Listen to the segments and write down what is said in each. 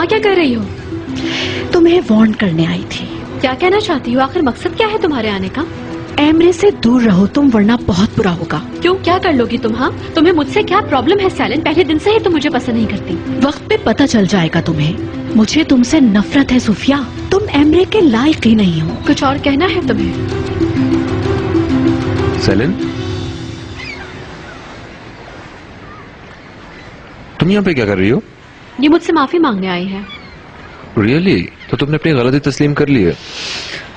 यहाँ क्या कर रही हो? तुम्हें वार्न करने आई थी। क्या कहना चाहती हो? आखिर मकसद क्या है तुम्हारे आने का? एमरे से दूर रहो तुम, वरना बहुत बुरा होगा। क्यों, क्या कर लोगी तुम? हाँ, तुम्हें मुझसे क्या प्रॉब्लम है सैलन? पहले दिन से ही तुम मुझे पसंद नहीं करती। वक्त पे पता चल जाएगा तुम्हें। मुझे तुमसे नफरत है सुफिया, तुम एमरे के लायक ही नहीं हो। कुछ और कहना है तुम्हें? सैलन, तुम यहाँ पे क्या कर रही हो? ये मुझसे माफी मांगने आई है। रियली? तो तुमने अपनी गलती तस्लीम कर ली है?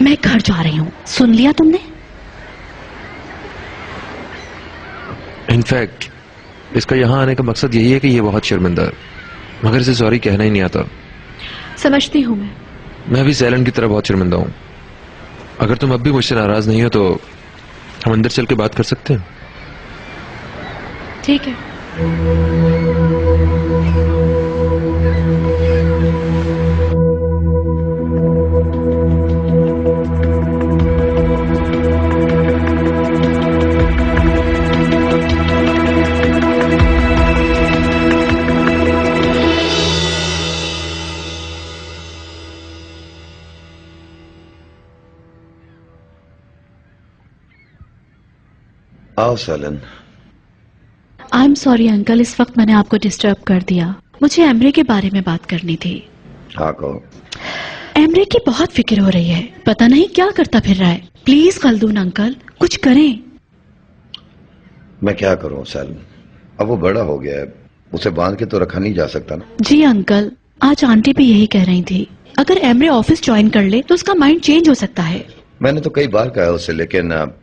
मैं घर जा रही हूँ, सुन लिया तुमने? इनफैक्ट इसका यहाँ आने का मकसद यही है कि ये बहुत शर्मिंदा है, मगर इसे सॉरी कहना ही नहीं आता। समझती हूँ मैं भी सैलन की तरह बहुत शर्मिंदा हूँ। अगर तुम अब भी मुझसे नाराज नहीं हो तो हम अंदर चल के बात कर सकते हैं। ठीक है। आओ सैलन। आई एम सॉरी अंकल, इस वक्त मैंने आपको डिस्टर्ब कर दिया। मुझे एमरे के बारे में बात करनी थी। हाँ कहो। एमरे की बहुत फिक्र हो रही है, पता नहीं क्या करता फिर रहा है। प्लीज खल्दून अंकल कुछ करें। मैं क्या करूं सैलन, अब वो बड़ा हो गया है, उसे बांध के तो रखा नहीं जा सकता ना। जी अंकल, आज आंटी भी यही कह रही थी, अगर एमरे ऑफिस ज्वाइन कर ले तो उसका माइंड चेंज हो सकता है। मैंने तो कई बार कहा उसे, लेकिन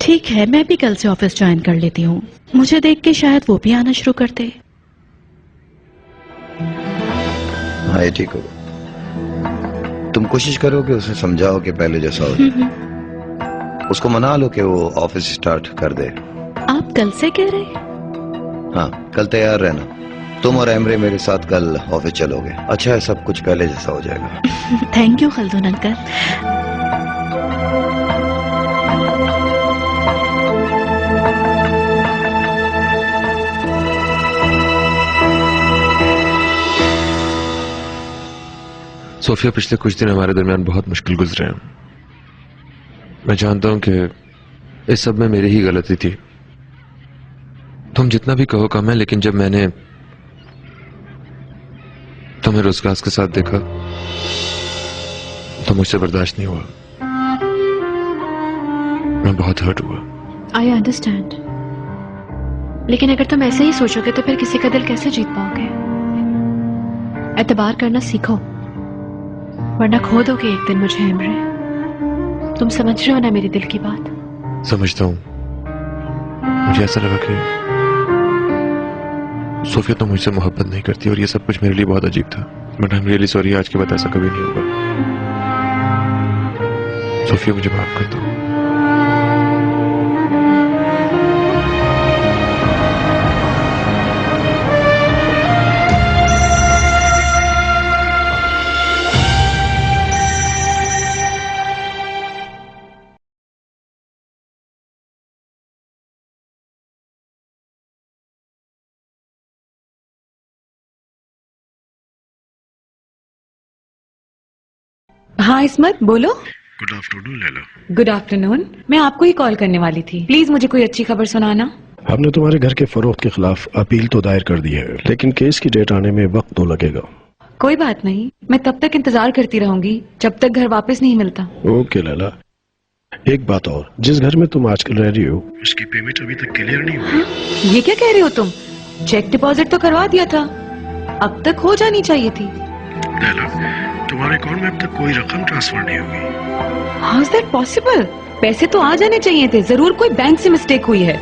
ठीक है, मैं भी कल से ऑफिस ज्वाइन कर लेती हूँ। मुझे देख के शायद वो भी आना शुरू करते। हाँ ये ठीक होगा। तुम कोशिश करो कि उसे समझाओ कि पहले जैसा हो जाए। उसको मना लो कि वो ऑफिस स्टार्ट कर दे। आप कल से कह रहे? हाँ कल तैयार रहना। तुम और एमरे मेरे साथ कल ऑफिस चलोगे। अच्छा है, सब कुछ पहले जैसा हो जाएगा। Thank you Khaldun uncle. Sophia, पिछले कुछ दिन हमारे दरमियान बहुत मुश्किल गुजरे हैं। मैं जानता हूं कि इस सब में मेरी ही गलती थी। तुम जितना भी कहो कम है, लेकिन जब मैंने तुम्हें रुस्कास के साथ देखा तो मुझसे बर्दाश्त नहीं हुआ। मैं बहुत हर्ट हुआ। आई अंडरस्टैंड, लेकिन अगर तुम ऐसे ही सोचोगे तो फिर किसी का दिल कैसे जीत पाओगे? एतबार करना सीखो, वरना खो दोगे एक दिन मुझे एमरे। तुम समझ रहे हो ना मेरी दिल की बात? समझता हूं। मुझे ऐसा लगा कि सोफिया तो मुझसे मोहब्बत नहीं करती और ये सब कुछ मेरे लिए बहुत अजीब था। But I am really sorry, आज के बाद ऐसा कभी नहीं होगा। सोफिया मुझे माफ कर दो। हाँ इस्मत, बोलो। Good afternoon Laila. Good afternoon. मैं आपको ही कॉल करने वाली थी। प्लीज मुझे कोई अच्छी खबर सुनाना। हमने तुम्हारे घर के फरोख्त के खिलाफ अपील तो दायर कर दी है, लेकिन केस की डेट आने में वक्त तो लगेगा। कोई बात नहीं, मैं तब तक इंतजार करती रहूंगी जब तक घर वापस नहीं मिलता। ओके लैला, एक बात और, जिस घर में तुम आजकल रह रही हो उसकी पेमेंट अभी तक क्लियर नहीं हुई। ये क्या कह रहे हो तुम? चेक डिपॉजिट तो करवा दिया था, अब तक हो जानी चाहिए थी। लैला, तुम्हारे अकाउंट में अब तक कोई रकम ट्रांसफर नहीं हुई। How is that possible? पैसे तो आ जाने चाहिए थे, जरूर कोई बैंक से मिस्टेक हुई है।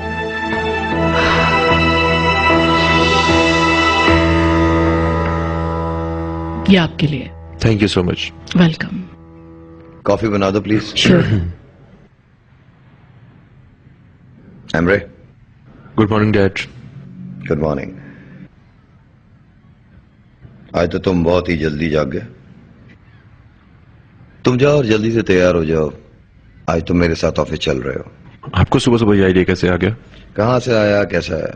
ये आपके लिए। Thank you so much. Welcome. Coffee बना दो please. Sure. Emre. Good morning dad. Good morning. आज तो तुम बहुत ही जल्दी जाग गए। तुम जाओ और जल्दी से तैयार हो जाओ, आज तुम मेरे साथ ऑफिस चल रहे हो। आपको सुबह सुबह ये आइडिया कैसे आ गया? कहां से आया, कैसा है?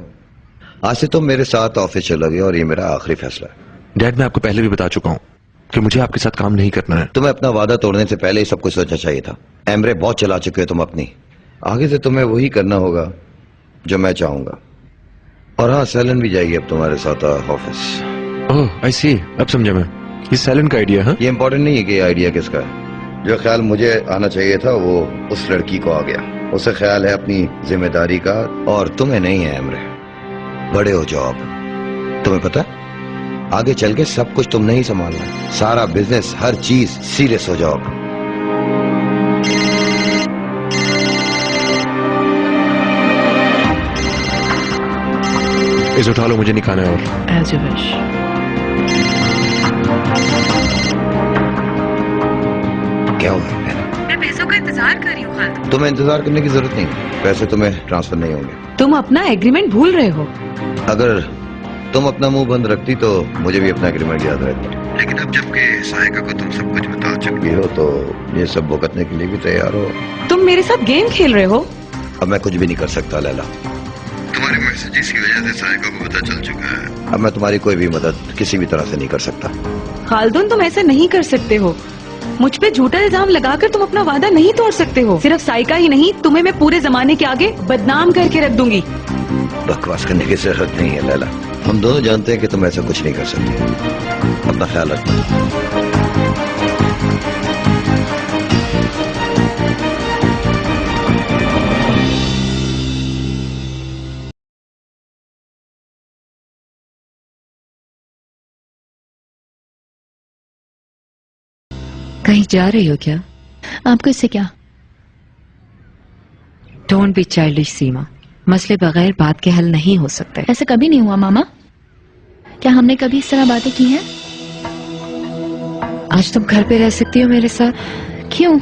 आज से तुम मेरे साथ ऑफिस चलोगे और ये मेरा आखिरी फैसला है। डैड, मैं आपको पहले भी बता चुका हूं, कि मुझे आपके साथ काम नहीं करना है। तुम्हें अपना वादा तोड़ने से पहले ही सब कुछ सोचना चाहिए था। एमरे, बहुत चला चुके हो तुम अपनी। आगे से तुम्हें वही करना होगा जो मैं चाहूंगा। और हाँ, सैलन भी जाएगी अब तुम्हारे साथ ऑफिस। ओह आई सी, अब समझा मैं। ये सैलन का आइडिया है। ये इंपॉर्टेंट नहीं है कि आइडिया किसका है। जो ख्याल मुझे आना चाहिए था वो उस लड़की को आ गया। उसे ख्याल है अपनी जिम्मेदारी का, और तुम्हें नहीं है एमरे। बड़े हो जाओ अब। तुम्हें पता है, आगे चल के सब कुछ तुमने ही संभालना है। सारा बिजनेस, हर चीज। सीरियस हो जाओ अब। इसे उठा लो, मुझे निकालना है। और As you wish. क्या हुआ है? मैं पैसों का इंतजार कर रही हूँ खालदू। तुम्हें इंतजार करने की जरूरत नहीं। पैसे तुम्हें ट्रांसफर नहीं होंगे। तुम अपना एग्रीमेंट भूल रहे हो। अगर तुम अपना मुंह बंद रखती तो मुझे भी अपना एग्रीमेंट याद रहता। लेकिन अब जबकि सहायिका को तुम सब कुछ बता चुकी हो तो ये सब भुगतने के लिए भी तैयार हो। तुम मेरे साथ गेम खेल रहे हो। अब मैं कुछ भी नहीं कर सकता लैला। तुम्हारे मैसेजेस की वजह से सहायिका को पता चल चुका है। अब मैं तुम्हारी कोई भी मदद किसी भी तरह से नहीं कर सकता। खालदून, तुम ऐसा नहीं कर सकते हो। मुझ पे झूठा इल्जाम लगाकर तुम अपना वादा नहीं तोड़ सकते हो। सिर्फ साइका ही नहीं, तुम्हें मैं पूरे जमाने के आगे बदनाम करके रख दूंगी। बकवास करने की जरूरत नहीं है लैला। हम दोनों जानते हैं कि तुम ऐसा कुछ नहीं कर सकती। अपना ख्याल रखना। कहीं जा रही हो क्या? आपको इससे क्या? डोंट बी चाइल्डिश सीमा। मसले बगैर बात के हल नहीं हो सकते। ऐसा कभी नहीं हुआ मामा। क्या हमने कभी इस तरह बातें की हैं? आज तुम घर पे रह सकती हो मेरे साथ। क्यों?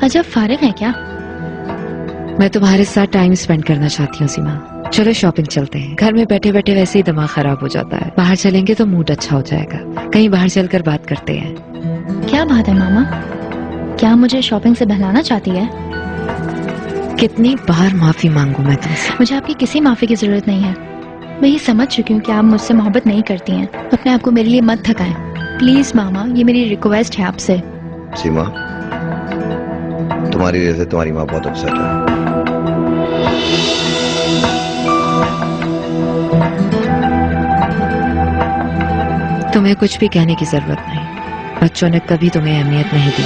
अजब फारिग है क्या? मैं तुम्हारे साथ टाइम स्पेंड करना चाहती हूँ सीमा। चलो शॉपिंग चलते हैं। घर में बैठे बैठे वैसे ही दिमाग खराब हो जाता है। बाहर चलेंगे तो मूड अच्छा हो जाएगा। कहीं बाहर चलकर बात करते हैं। क्या बात है मामा? क्या मुझे शॉपिंग से बहलाना चाहती है? कितनी बार माफी मांगू मैं तुमसे? मुझे आपकी किसी माफी की जरूरत नहीं है। मैं ये समझ चुकी हूँ कि आप मुझसे मोहब्बत नहीं करती हैं। अपने आप को मेरे लिए मत थकाएं प्लीज मामा। ये मेरी रिक्वेस्ट है आपसे। सीमा, तुम्हारी वजह से तुम्हारी माँ बहुत अपसेट है। तुम्हें कुछ भी कहने की जरूरत नहीं। बच्चों ने कभी तुम्हें अहमियत नहीं दी।